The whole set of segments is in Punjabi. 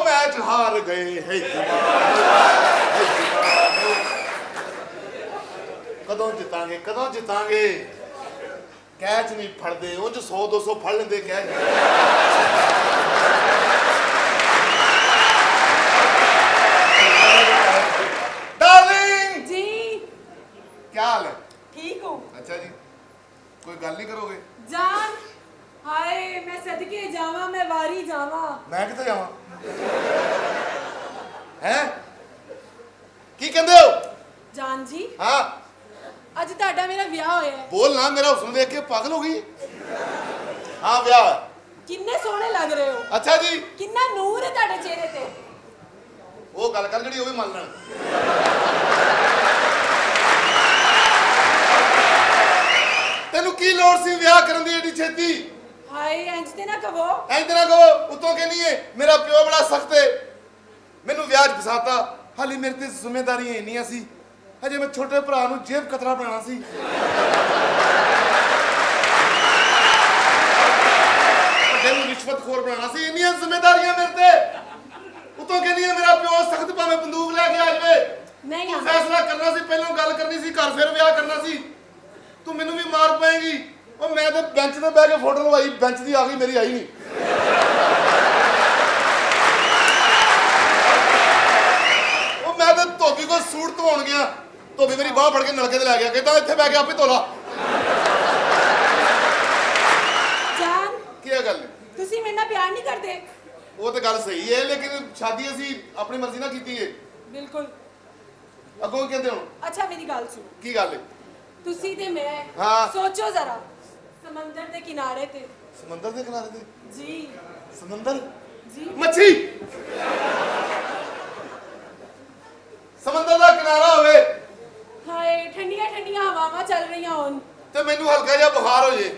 मैच हार गए कदों जितांगे कैच नहीं फड़ते उंज 100-200 फड़ लेंदे कैच डार्लिंग जी क्या हाल है ठीक हूँ अच्छा जी कोई गल नहीं करोगे जान हाय मैं सदके जावा मैं वारी जावा मैं किथे जावां हैं की कहंदे हो जान जी हाँ ਅੱਜ ਤੁਹਾਡਾ ਮੇਰਾ ਵਿਆਹ ਹੋਇਆ ਹੈ बोल ना मेरा हुस्न देख के पागल हो गई हाँ ब्याह है ਕਿੰਨੇ ਸੋਹਣੇ ਲੱਗ ਰਹੇ ਹੋ अच्छा जी ਕਿੰਨਾ ਨੂਰ ਹੈ ਤੁਹਾਡੇ ਚਿਹਰੇ ਤੇ वो गल कर जी वो भी मान लें तेनू की लोड़ सी ब्याह करन दी एडी छेती ਹਾਏ ਇੰਜ ਤੇ ਨਾ ਕਹੋ इंज ना कहो उतों के नहीं है मेरा प्यो बड़ा सख्त है मैनू ब्याह च फसाता हाली मेरे ते जिम्मेदारियां इन्नियां सी हजे मैं छोटे भरा नू जेब कतरा बनाना सी तेनू रिश्वतखोर बनाना सी इन्नियां जिम्मेदारियां मेरे ते उतों के नहीं है मेरा प्यो सख्त भावें बंदूक लेके आ जावे ਨਹੀਂ तू ਆਉਂਦਾ फैसला करना सी पहलों गल करनी सी घर फिर ब्याह करना सी तू मैनू भी मार पाएगी और मैं तो बेंच ते बैठ के फोटो लवाई बेंच दी आ गई मेरी आई नहीं ਉਹ ਮੈਂ ਤਾਂ ਧੋਬੀ ਕੋ ਸੂਟ ਧਵਾਉਣ ਗਿਆ ਧੋਬੀ ਮੇਰੀ ਬਾਹ ਫੜ ਕੇ ਨਲਕੇ ਤੇ ਲੈ ਗਿਆ ਕਹਿੰਦਾ ਇੱਥੇ ਬੈ ਕੇ ਆਪੇ ਧੋ ਲਾ ਜਾਨ ਕੀ ਹੈ ਗੱਲ ਤੁਸੀਂ ਮੇਰੇ ਨਾਲ ਪਿਆਰ ਨਹੀਂ ਕਰਦੇ ਉਹ ਤਾਂ ਗੱਲ ਸਹੀ ਹੈ ਲੇਕਿਨ ਸ਼ਾਦੀ ਅਸੀਂ ਆਪਣੀ ਮਰਜ਼ੀ ਨਾਲ ਕੀਤੀ ਹੈ ਬਿਲਕੁਲ ਅੱਗੋਂ ਕੀ ਕਹਿੰਦੇ ਹੁਣ ਅੱਛਾ ਮੇਰੀ ਗੱਲ ਸੁਣੋ ਕੀ ਗੱਲ ਹੈ ਤੁਸੀਂ ਤੇ ਮੈਂ ਹਾਂ। ਸੋਚੋ ਜ਼ਰਾ ਸਮੁੰਦਰ ਦੇ ਕਿਨਾਰੇ ਤੇ ਸਮੁੰਦਰ ਦੇ ਕਿਨਾਰੇ ਤੇ ਜੀ ਸਮੁੰਦਰ ਜੀ ਮੱਛੀ ਸਮੁੰਦਰ ਦਾ ਕਿਨਾਰਾ ਹੋਵੇ ਹਾਏ ਠੰਡੀਆਂ ਠੰਡੀਆਂ ਹਵਾਵਾਂ ਚੱਲ ਰਹੀਆਂ ਹੋਣ ਤੇ ਮੈਨੂੰ ਹਲਕਾ ਜਿਹਾ ਬੁਖਾਰ ਹੋ ਜੇ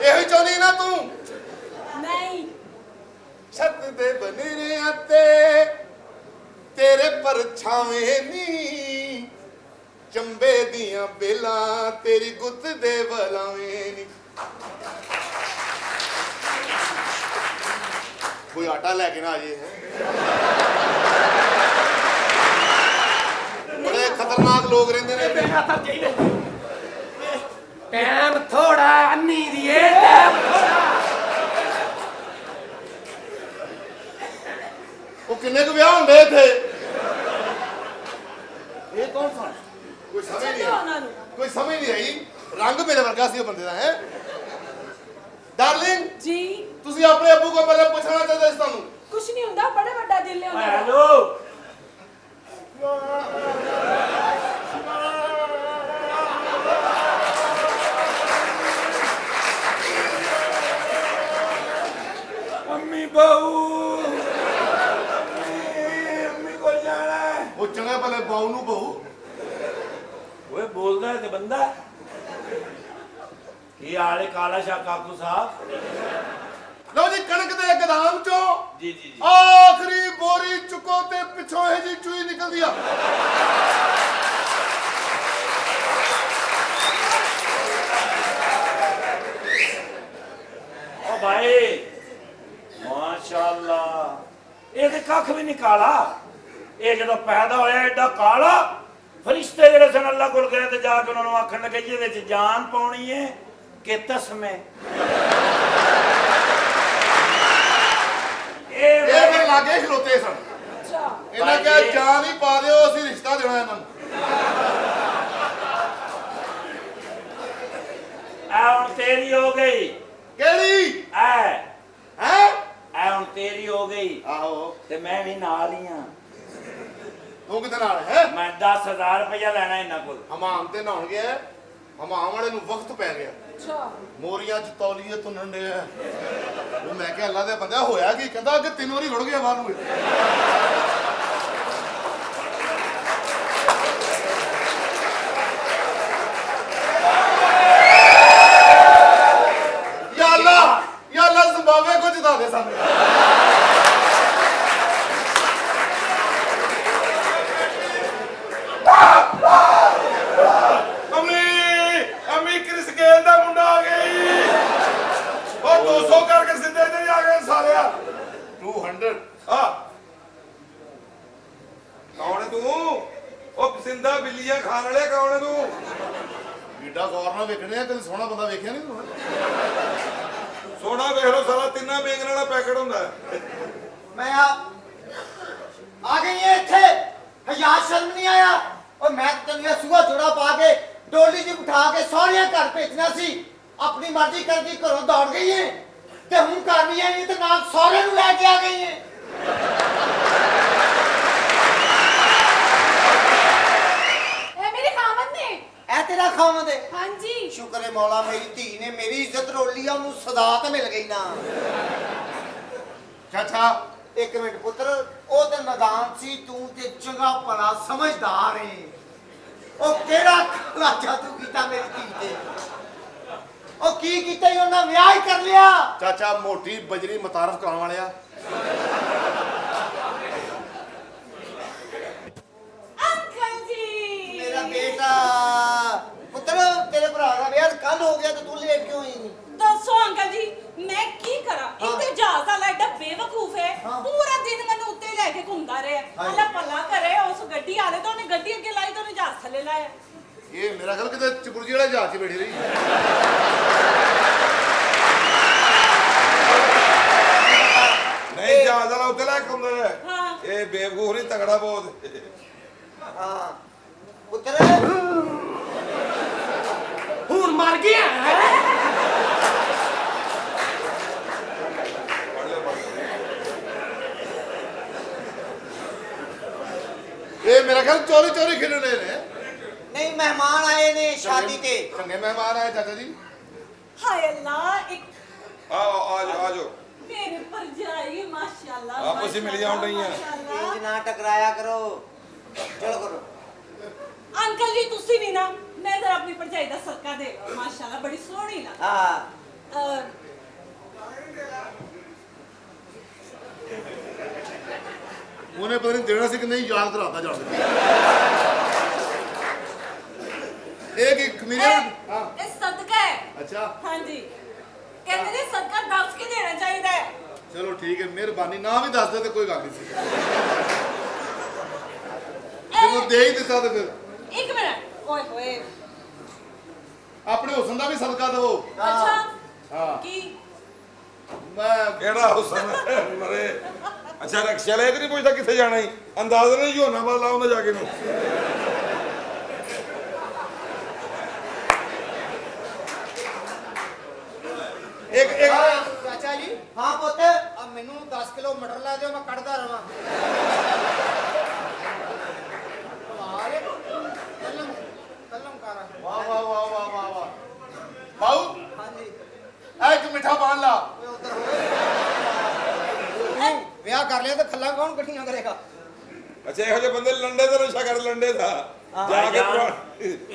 ਇਹੋ ਹੀ ਚਾਹੁੰਦੀ ਨਾ ਤੂੰ ਨਹੀਂ ਛੱਤ ਦੇ ਬਨੇਰਿਆਂ ਤੇ ਤੇਰੇ ਪਰਛਾਵੇਂ ਨੀ ਚੰਬੇ ਦੀਆਂ ਬੇਲਾਂ ਤੇਰੀ ਗੁੱਤ ਦੇ ਬਲਾਵੇਂ ਨੀ ਕੋਈ ਆਟਾ ਲੈ ਕੇ ਨਾ ਆ ਜੇ ਬੜੇ ਖਤਰਨਾਕ ਲੋਕ ਰਹਿੰਦੇ ਨੇ ਇੱਥੇ ਟਾਈਮ ਥੋੜਾ ਅੰਨੀ ਦੀਏ ਟਾਈਮ ਥੋੜਾ ਉਹ ਕਿੰਨੇ ਕੁ ਵਿਆਹ ਹੁੰਦੇ ਇੱਥੇ ਇਹ ਕੌਣ ਸਨ ਕੋਈ ਸਮਝ ਨਹੀਂ ਛੱਡੋ ਉਹਨਾਂ ਨੂੰ ਕੋਈ ਸਮਝ ਨਹੀਂ ਆਈ ਰੰਗ ਮੇਰੇ ਵਰਗਾ ਸੀ ਉਹ ਬੰਦੇ ਦਾ ਹੈ ਡਾਰਲਿੰਗ ਜੀ ਤੁਸੀਂ ਆਪਣੇ ਅੱਬੂ ਕੋਲ ਪਹਿਲਾਂ ਪੁੱਛਣਾ ਚਾਹੁੰਦੇ ਸੀ ਤੁਹਾਨੂੰ ਕੁਛ ਨਹੀਂ ਹੁੰਦਾ ਬੜਾ ਵੱਡਾ ਦਿਲ ਹੈ ਉਹਨਾਂ ਦਾ ਹੈਲੋ ਅੰਮੀ ਬਾਊ ਅੰਮੀ ਕੋਲ ਜਾਣਾ ਹੈ। ਉਹ ਚੰਗਾ ਪਹਿਲੇ ਬਾਉ ਨੂੰ ਬਹੂ ਓਏ ਬੋਲਦਾ ਹੈ ਤੇ ਬੰਦਾ ਕੀ ਹਾਲੇ ਕਾਲਾ ਸ਼ਾਹ ਕਾਕੂ ਸਾਹਿਬ ਲਓ ਜੀ ਕਣਕ ਦੇ ਗਦਾਮ ਚੋਂ ਜੀ ਜੀ ਜੀ ਆਖਰੀ ਬੋਰੀ ਚੁੱਕੋ ਤੇ ਪਿੱਛੋਂ ਇਹ ਜੀ ਚੂਈ ਨਿਕਲਦੀ ਆ ਓ ਭਾਈ ਮਾਸ਼ਾਅੱਲਾ ਇਹ ਤੇ ਕੱਖ ਵੀ ਨਹੀਂ ਕਾਲਾ ਇਹ ਜਦੋਂ ਪੈਦਾ ਹੋਇਆ ਐਡਾ ਕਾਲਾ ਫਰਿਸ਼ਤੇ ਜਿਹੜੇ ਸਨ ਅੱਲਾਹ ਕੋਲ ਗਏ ਤੇ ਜਾ ਕੇ ਉਹਨਾਂ ਨੂੰ ਆਖਣ ਲੱਗੇ ਜੀ ਇਹਦੇ ਚ ਜਾਨ ਪਾਉਣੀ ਹੈ ਕਿ ਤਸਮੇ ਇਹ ਫਿਰ ਲਾਗੇ ਖਲੋਤੇ ਸਨ ਅੱਛਾ ਇਹਨਾਂ ਕਿਹਾ ਜਾਨ ਹੀ ਪਾ ਦਿਓ ਅਸੀਂ ਰਿਸ਼ਤਾ ਦੇਣਾ ਇਹਨਾਂ ਨੂੰ ਆ ਹੁਣ ਤੇਰੀ ਹੋ ਗਈ ਕਿਹੜੀ ਐ ਹੈ ਹੁਣ ਤੇਰੀ ਹੋ ਗਈ ਆਹੋ ਤੇ ਮੈਂ ਵੀ ਨਾਲ ਹੀ ਆ ਤੂੰ ਕਿਤੇ ਨਾਲ ਹੈ ਮੈਂ 10,000 ਰੁਪਇਆ ਲੈਣਾ ਇਹਨਾਂ ਕੋਲ ਹਮਾਮ ਤੇ ਨਹਾਉਣ ਗਿਆ ਹਮਾਮ ਵਾਲੇ ਨੂੰ ਵਕਤ ਪੈ ਗਿਆ ਅੱਛਾ ਮੋਰੀਆਂ ਚ ਤੌਲੀਏ ਤੁੰਨਣ ਦੇ ਆ ਉਹ ਮੈਂ ਕਿਹਾ ਅੱਲਾ ਦੇ ਬੰਦਾ ਹੋਇਆ ਕੀ ਕਹਿੰਦਾ ਕਿ 3 ਵਾਰੀ ਰੁੜ ਗਿਆ ਬਾਹਰ ਨੂੰ ਯਾ ਅੱਲਾ ਜ਼ਿੰਬਾਬਵੇ ਕੋ ਜਿਤਾ ਦੇ ਸਾਨੂੰ ਅਮੀ ਕ੍ਰਿਸ ਗੇਲ ਦਾ ਮੁੰਡਾ ਆ ਗਈ ਉਹ 200 ਕਰਕੇ ਸਿੱਧੇ ਤੇ ਆ ਗਏ ਸਾਰਿਆ 200 ਆ ਕੌਣ ਹੈ ਤੂੰ? ਉਹ ਪਸਿੰਦਾ ਬਿੱਲੀਆਂ ਖਾਣ ਵਾਲੇ ਕੌਣ ਹੈ ਤੂੰ? ਏਡਾ ਗੌਰ ਨਾਲ ਵੇਖਣੇ ਆ, ਕਦੇ ਸੋਹਣਾ ਬੰਦਾ ਵੇਖਿਆ ਨਹੀਂ ਤੂੰ? ਸੋਨਾ ਵੇਖ ਲੋ ਸਾਲਾ ਤਿੰਨਾਂ ਬੇਂਗਣ ਵਾਲਾ ਪੈਕਟ ਹੁੰਦਾ ਹੈ। ਮੈਂ ਆ ਗਈ ਹੈ ਇੱਥੇ ਹਜ਼ਾਰ ਸ਼ਰਮ ਨਹੀਂ ਆਇਆ ਔਰ ਮੈਂ ਤੈਨੂੰ ਇਹ ਸੂਹਾ ਜੋੜਾ ਪਾ ਕੇ ਡੋਲੀ 'ਚ ਬਿਠਾ ਕੇ ਸਹੁਰਿਆਂ ਘਰ ਭੇਜਣਾ ਸੀ ਆਪਣੀ ਮਰਜ਼ੀ ਕਰਦੀ ਘਰੋਂ ਦੌੜ ਗਈ ਹੈ ਤੇ ਹੁਣ ਘਰ ਵੀ ਆਈ ਤੇ ਨਾਲ ਸਹੁਰੇ ਨੂੰ ਲੈ ਕੇ ਆ ਗਈ ਹੈ ਇਹ ਮੇਰੀ ਖਾਵਤ ਨੇ। ਇਹ ਤੇਰਾ ਖਾਵਨ ਦੇ ਹਾਂਜੀ। ਸ਼ੁਕਰ ਹੈ ਮੌਲਾ ਮੇਰੀ ਧੀ ਨੇ ਮੇਰੀ ਇੱਜ਼ਤ ਰੋਲੀ ਆ ਉਹਨੂੰ ਸਦਾ ਤਾਂ ਮਿਲ ਗਈ ਨਾ ਚਾਚਾ ਇੱਕ ਮਿੰਟ ਪੁੱਤਰ ਉਹ ਤੇ ਨਦਾਨ ਸੀ ਤੂੰ ਤੇ ਚੰਗਾ ਭਲਾ ਸਮਝਦਾਰ ਏ ਉਹ ਕਿਹੜਾ ਕਾਲਾ ਜਾਦੂ ਕੀਤਾ ਮੇਰੀ ਧੀ ਤੇ ਉਹ ਕੀ ਕੀਤਾ ਈ ਉਹਨਾਂ ਵਿਆਹ ਹੀ ਕਰ ਲਿਆ ਚਾਚਾ ਮੋਟੀ ਬਜਰੀ ਮਤਾਰਫ ਕਰਾਉਣ ਵਾਲਿਆ। ਅੰਕਲ ਜੀ। ਮੇਰਾ ਬੇਟਾ ਪੁੱਤਰ ਤੇਰੇ ਭਰਾ ਦਾ ਵਿਆਹ ਕੱਲ ਹੋ ਗਿਆ ਤੇ ਤੂੰ ਲੇਟ ਕਿਉਂ ਆਈ ਨਹੀਂ ਦੱਸੋ ਅੰਕਲ ਜੀ ਮੈਂ ਕੀ ਕਰਾਂ? ਹਾਂ। ਇੱਕ ਤੇ ਜਹਾਜ਼ ਵਾਲਾ ਐਡਾ ਬੇਵਕੂਫ ਹੈ ਹਾਂ। ਪੂਰਾ ਦਿਨ ਮੈਨੂੰ ਉੱਤੇ ਲੈ ਕੇ ਘੁੰਮਦਾ ਰਿਹਾ। ਹਾਂ। ਅੱਲਾ ਭਲਾ ਕਰੇ ਉਸ ਗੱਡੀ ਵਾਲੇ ਤੋਂ ਉਹਨੇ ਗੱਡੀ ਅੱਗੇ ਲਾਈ ਤਾਂ ਉਹਨੇ ਜਹਾਜ਼ ਥੱਲੇ ਲਾਇਆ। ਇਹ ਮੇਰਾ ਖਿਆਲ ਕਿਤੇ ਚਪੁਰਜੀ ਵਾਲਾ ਜਹਾਜ਼ 'ਚ ਬੈਠੀ ਰਹੀ। ਨਹੀਂ ਜਹਾਜ਼ ਵਾਲਾ ਉੱਤੇ ਲੈ ਕੇ ਆਉਂਦਾ ਹੈ। ਹਾਂ। ਇਹ ਬੇਵਕੂਫ ਨਹੀਂ ਤਗੜਾ ਬਹੁਤ। ਹਾਂ ਪੁੱਤਰ ਹੁਣ ਮਰ ਗਿਆ ਇਹ ਮੇਰਾ ਖਿਆਲ ਚੋਰੀ ਚੋਰੀ ਖੇਡਣੇ ਨੇ। ਨਹੀਂ ਮਹਿਮਾਨ ਆਏ ਨੇ ਸ਼ਾਦੀ ਤੇ ਚੰਗੇ ਮਹਿਮਾਨ ਆਏ ਚਾਚਾ ਜੀ। ਹਾਏ ਅੱਲਾ ਇੱਕ ਆ ਜਾਓ ਮੇਰੇ ਭਰਜਾਈ ਮਾਸ਼ਾਅੱਲਾ। ਆਪਸ ਹੀ ਮਿਲ ਜਾਣ ਡਈਆਂ। ਤੇਜ ਨਾ ਟਕਰਾਇਆ ਕਰੋ ਚਲੋ ਕਰੋ ਅੰਕਲ ਜੀ ਤੁਸੀਂ ਵੀ ਨਾ ਮੈਂ ਜ਼ਰਾ ਆਪਣੀ ਭਰਜਾਈ ਦਾ ਸਦਕਾ ਦੇ ਲਓ ਮਾਸ਼ਾਅੱਲਾ ਬੜੀ ਸੋਹਣੀ ਲੱਗ ਹਾਂ ਉਹਨੇ ਪਤਾ ਨਹੀਂ ਦੇਣਾ ਸੀ ਕਿ ਨਹੀਂ, ਯਾਦ ਕਰਾਤਾ ਜਾਣ ਦੇ। ਇਹ ਕੀ ਕਮੀਨੇ? ਹਾਂ ਇਹ ਸਦਕਾ ਹੈ। ਅੱਛਾ ਹਾਂਜੀ ਕਹਿੰਦੇ ਨੇ ਸਦਕਾ ਦੱਸ ਕੇ ਦੇਣਾ ਚਾਹੀਦਾ ਹੈ। ਚਲੋ ਠੀਕ ਹੈ, ਮਿਹਰਬਾਨੀ। ਨਾ ਵੀ ਦੱਸ ਦੇ ਤੇ ਕੋਈ ਗੱਲ ਨਹੀਂ ਸੀ। ਜਦੋਂ ਦੇ ਹੀ ਦਿੱਤਾ ਤੇ ਫਿਰ ਇੱਕ ਮਿੰਟ ਓਏ ਹੋਏ ਆਪਣੇ ਹੁਸਨ ਦਾ ਵੀ ਸਦਕਾ ਦਿਓ। ਅੱਛਾ ਹਾਂ ਕੀ ਮੈਂ ਕਿਹੜਾ ਹੁਸਨ ਮਰੇ। ਅੱਛਾ ਰਕਸ਼ਾ ਲੈ ਤੇ ਨਹੀਂ ਪੁੱਛਦਾ ਕਿੱਥੇ ਜਾਣਾ ਹੀ ਅੰਦਾਜ਼ ਨਹੀਂ ਝੋਨਾ ਬਾਦ ਲਾਉਂਦਾ ਜਾ ਕੇ ਨੂੰ। ਇੱਕ ਚਾਚਾ ਜੀ ਹਾਂ ਪੁੱਤ ਆ ਮੈਨੂੰ 10 ਕਿਲੋ ਮਟਰ ਲੈ ਦਿਓ ਮੈਂ ਕੱਢਦਾ ਰਵਾਂ ਕਲਮ ਕਰ ਵਾਹ ਵਾਹ ਵਾਹ ਵਾਹ ਵਾਹ ਵਾਹ ਬਾਉ ਹਾਂਜੀ ਐ ਇੱਕ ਮਿੱਠਾ ਪਾਣ ਲਾ। ਓਏ ਉੱਧਰ ਹੋਏ ਵਿਆਹ ਕਰ ਲਿਆ ਤਾਂ ਖੱਲਾ ਕੌਣ ਇਕੱਠੀਆਂ ਕਰੇਗਾ ਅੱਛਾ ਇਹੋ ਜਿਹੇ ਬੰਦੇ ਲੰਡੇ ਦਾ ਨਸ਼ਾ ਕਰ ਲੰਡੇ ਦਾ ਜਾ ਕੇ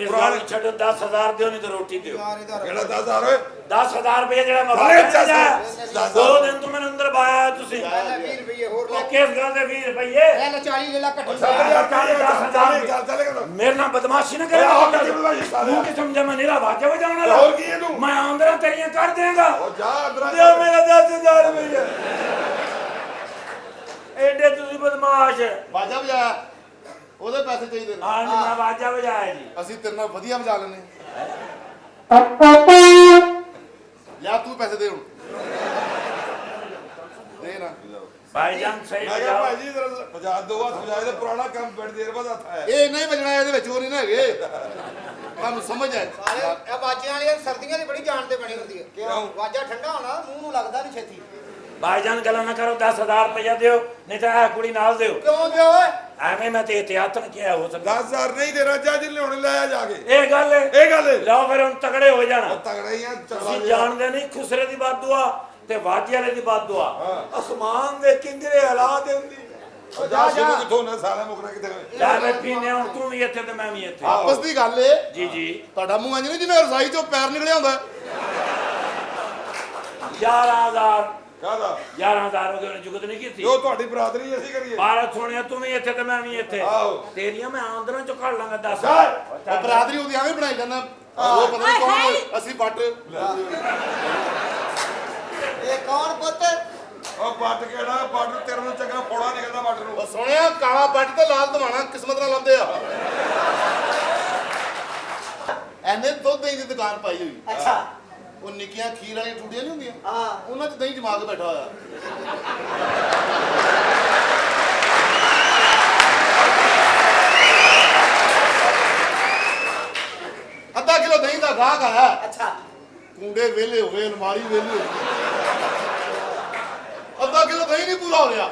ਇਸ ਵਾਰ ਛੱਡੋ 10,000 ਦਿਓ ਨਹੀਂ ਤੇ ਰੋਟੀ ਦਿਓ। ਯਾਰ ਇਹਦਾ ਕਿਹੜਾ 10,000 ਓਏ 10,000 ਰੁਪਏ ਜਿਹੜਾ ਮੈਂ ਅਰੇ ਵਾਪਸ ਚਾਚਾ, ਜਾ 2 ਦਿਨ ਤੋਂ ਮੈਨੂੰ ਅੰਦਰ ਬਾਇਆ ਤੁਸੀਂ। ਲੈ 20 ਰੁਪਏ ਹੋਰ ਲੈ ਉਹ ਕਿਸ ਗੱਲ ਦੇ 20 ਰੁਪਏ? ਲੈ 40 ਲੈ ਲਾ ਘੱਟ ਮੇਰੇ ਨਾਲ ਬਦਮਾਸ਼ੀ ਨਾ ਕਰੇ। ਆਹ ਕਿੱਥੇ ਬਦਮਾਸ਼ੀ ਸਾਲਿਆ? ਤੂੰ ਕੀ ਸਮਝਿਆ ਮੈਂ ਨੀਰਾ ਵਾਜਾ ਵਜਾਉਣ ਵਾਲਾ? ਹੋਰ ਕੀ ਹੈ ਤੂੰ? ਮੈਂ ਆਂਦਰਾ ਤੇਰੀਆਂ ਕਰ ਦੇਗਾ। ਉਹ ਜਾ ਅੰਦਰ ਦਿਓ ਮੇਰਾ 10,000 ਰੁਪਏ। ਐਡੇ ਤੁਸੀਂ ਬਦਮਾਸ਼। ਬਾਜਾ ਵਜਾਇਆ, ਉਹਦੇ ਪੈਸੇ ਚਾਹੀਦੇ ਨੇ। ਹਾਂ ਜੀ ਮੈਂ ਵਾਜਾ ਵਜਾਇਆ ਜੀ। ਅਸੀਂ ਤੇਰੇ ਨਾਲ ਵਧੀਆ ਵਜਾ ਲੈਨੇ। ਲਿਆ ਤੂੰ ਪੈਸੇ ਦੇ ਹੁਣ। ਦੇ ਨਾ। ਭਾਈਜਾਨ ਸਹੀ ਮੈਂ ਕਿਹਾ ਵਜਾਓ। ਭਾਈ ਜੀ ਵਜਾ ਦੋ ਹੱਥ ਵਜਾਏ ਤੇ ਪੁਰਾਣਾ ਕੰਮ ਬੜੀ ਦੇਰ ਬਾਅਦ ਹੱਥ ਆਇਆ। ਇਹ ਨਹੀਂ ਵਜਣਾ, ਇਹਦੇ ਵਿੱਚ ਉਹ ਨਹੀਂ ਨਾ ਹੈਗੇ। ਤੁਹਾਨੂੰ ਸਮਝ ਆਏ? ਸਾਰੇ ਇਹ ਬਾਜਿਆਂ ਵਾਲੀਆਂ ਸਰਦੀਆਂ ਦੀ ਬੜੀ ਜਾਨ ਤੇ ਬਣੀ ਹੁੰਦੀ ਹੈ ਕਿਉਂ? ਵਾਜਾ ਠੰਡਾ ਹੋਣਾ ਮੂੰਹ ਨੂੰ ਲੱਗਦਾ ਨਹੀਂ ਛੇਤੀ ਭਾਈਜਾਨ ਗੱਲਾਂ ਨਾ ਕਰੋ। 10,000 ਰੁਪਏ ਦਿਓ ਨਹੀਂ ਤਾਂ ਇਹ ਕੁੜੀ ਨਾਲ ਦਿਓ। ਕਿਉਂ ਦਿਓ ਓਏ ਐਵੇਂ ਮੈਂ ਤੇ ਇਤਿਆਤਨ ਕਿਹਾ ਹੋ ਸਕਦਾ। 10,000 ਨਹੀਂ ਦੇਣਾ ਜੱਜ ਲਿਆਉਣ ਲੈ ਜਾ ਕੇ। ਇਹ ਗੱਲ ਹੈ। ਇਹ ਗੱਲ ਹੈ। ਲਓ ਫਿਰ ਹੁਣ ਤਗੜੇ ਹੋ ਜਾਣਾ। ਤਗੜਾ ਹੀ ਆ ਤੁਸੀਂ ਜਾਣਦੇ ਨਹੀਂ ਖੁਸਰੇ ਦੀ ਬਾਤ ਦੁਆ ਤੇ ਵਾਜੇ ਵਾਲੇ ਦੀ ਬਾਤ ਦੁਆ। ਅਸਮਾਨ ਦੇ ਕਿੰਗਰੇ ਹਲਾ ਦੇਂਦੀ। ਜਾ ਸ਼ੁਰੂ ਕਿੱਥੋਂ ਨਾ ਸਾਰਾ ਮੁਕਰਾ ਕਿੱਥੇ ਹੋਏ। ਲੈ ਮੈਂ ਪੀਨੇ ਹੁਣ ਤੂੰ ਵੀ ਇੱਥੇ ਤੇ ਮੈਂ ਵੀ ਇੱਥੇ। ਆਪਸ ਦੀ ਗੱਲ ਏ। ਜੀ ਜੀ ਤੁਹਾਡਾ ਮੂੰਹ ਇੰਜ ਨਹੀਂ ਜਿਵੇਂ ਰਜ਼ਾਈ ਚੋਂ ਪੈਰ ਨਿਕਲਿਆ ਹੁੰਦਾ। 11,000 ਕਾਹਦਾ 11,000 ਹੋ ਗਏ ਉਹਨੇ ਜੁਗਤ ਨਹੀਂ ਕੀਤੀ। ਜੋ ਤੁਹਾਡੀ ਬਰਾਦਰੀ ਅਸੀਂ ਕਰੀਏ। ਭਾਰਤ ਸੋਹਣਿਆ ਤੂੰ ਵੀ ਇੱਥੇ ਤੇ ਮੈਂ ਵੀ ਇੱਥੇ। ਆਹੋ। ਤੇਰੀਆਂ ਮੈਂ ਆਂਦਰਾਂ ਚੋਂ ਕੱਢ ਲਾਂਗਾ 10। ਉਹ ਬਰਾਦਰੀ ਉਹਦੀ ਐਵੇਂ ਬਣਾਈ ਜਾਂਦਾ। ਉਹ ਪਤਾ ਨਹੀਂ ਕੌਣ, ਅਸੀਂ ਬੱਟ। ਇਹ ਕੌਣ ਪੁੱਤ ਉਹ ਪੱਟ ਕਿਹੜਾ ਪੱਟ ਤੇਰੇ ਨੂੰ ਚੰਗਾ ਫੋੜਾ ਨਿਕਲਦਾ ਪੱਟ ਨੂੰ। ਉਹ ਸੁਣਿਆ ਕਾਲਾ ਪੱਟ ਤੇ ਲਾਲ ਦਵਾਣਾ ਕਿਸਮਤ ਨਾਲ ਲੱਭਦੇ ਆ। ਐਨੇ ਦੁੱਧ ਦਹੀਂ ਦੀ ਦੁਕਾਨ ਪਾਈ ਹੋਈ। ਅੱਛਾ ਉਹ ਨਿੱਕੀਆਂ ਖੀਰ ਵਾਲੀਆਂ ਟੂਟੀਆਂ ਨਹੀਂ ਹੁੰਦੀਆਂ, ਹਾਂ ਉਹਨਾਂ 'ਚ ਦਹੀਂ ਜਮਾ ਕੇ ਬੈਠਾ ਹੋਇਆ। ਅੱਧਾ ਕਿਲੋ ਦਹੀਂ ਦਾ ਗਾਹਕ ਆਇਆ, ਅੱਛਾ ਕੁੰਡੇ ਵਿਹਲੇ ਹੋ ਗਏ, ਅਲਮਾਰੀ ਵਿਹਲੀ ਹੋ ਗਈ, ਅੱਧਾ ਕਿਲੋ ਦਹੀਂ ਨਹੀਂ ਪੂਰਾ ਹੋ ਰਿਹਾ।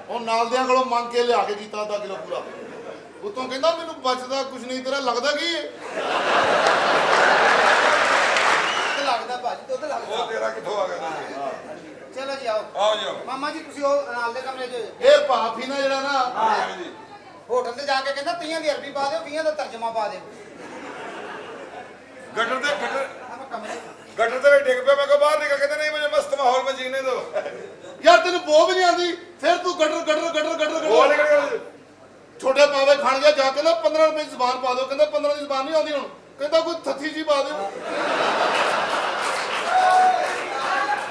ਉਹ ਨਾਲਦਿਆਂ ਕੋਲੋਂ ਮੰਗ ਕੇ ਲਿਆ ਕੇ ਕੀਤਾ ਅੱਧਾ ਕਿਲੋ ਪੂਰਾ। ਉਤੋਂ ਕਹਿੰਦਾ ਮੈਨੂੰ ਬਚਦਾ ਕੁਝ ਨਹੀਂ, ਤੇਰਾ ਲੱਗਦਾ ਕੀ ਹੈ? ਦੁੱਧ ਲੱਗਦਾ ਭਾਜੀ ਦੁੱਧ ਉਹ ਲੱਗਦਾ। ਤੇਰਾ ਕਿੱਥੋਂ ਆ ਗਿਆ? ਚਲੋ ਜੀ ਆਓ ਆਓ ਜੀ ਆਓ। ਮਾਮਾ ਜੀ ਤੁਸੀਂ ਉਹ ਨਾਲ ਦੇ ਕਮਰੇ 'ਚ ਇਹ ਭਾਫੀ ਨਾ ਜਿਹੜਾ ਨਾ, ਹਾਂ ਜੀ। ਹੋਟਲ ਤੇ ਜਾ ਕੇ ਕਹਿੰਦਾ 30 ਦੀ ਅਰਬੀ ਪਾ ਦਿਓ 20 ਦਾ ਤਰਜਮਾ ਪਾ ਦਿਓ। गटर से गटर ਆਪਾਂ ਕਮਰੇ गटर से डिग पे मैं को बाहर निकल कहते नहीं मुझे मस्त माहौल में जीने दो। ਯਾਰ ਤੈਨੂੰ ਬੋ ਵੀ ਨਹੀਂ ਆਉਂਦੀ, ਫਿਰ ਤੂੰ ਗਟਰ ਗਟਰ ਗਟਰ ਗਟਰ वो ਗਟਰ। निकल गया। ਛੋਟੇ ਪਾਵੇ ਖਾਣ ਗਿਆ, ਜਾ ਕੇ ਨਾ 15 ਰੁਪਏ ਦੀ ਜ਼ਬਾਨ ਪਾ ਦਿਓ। ਕਹਿੰਦਾ 15 ਦੀ ਜ਼ਬਾਨ ਨਹੀਂ ਆਉਂਦੀ ਹੁਣ, ਕਹਿੰਦਾ ਕੋਈ ਥੱਥੀ ਜੀ ਪਾ ਦਿਓ।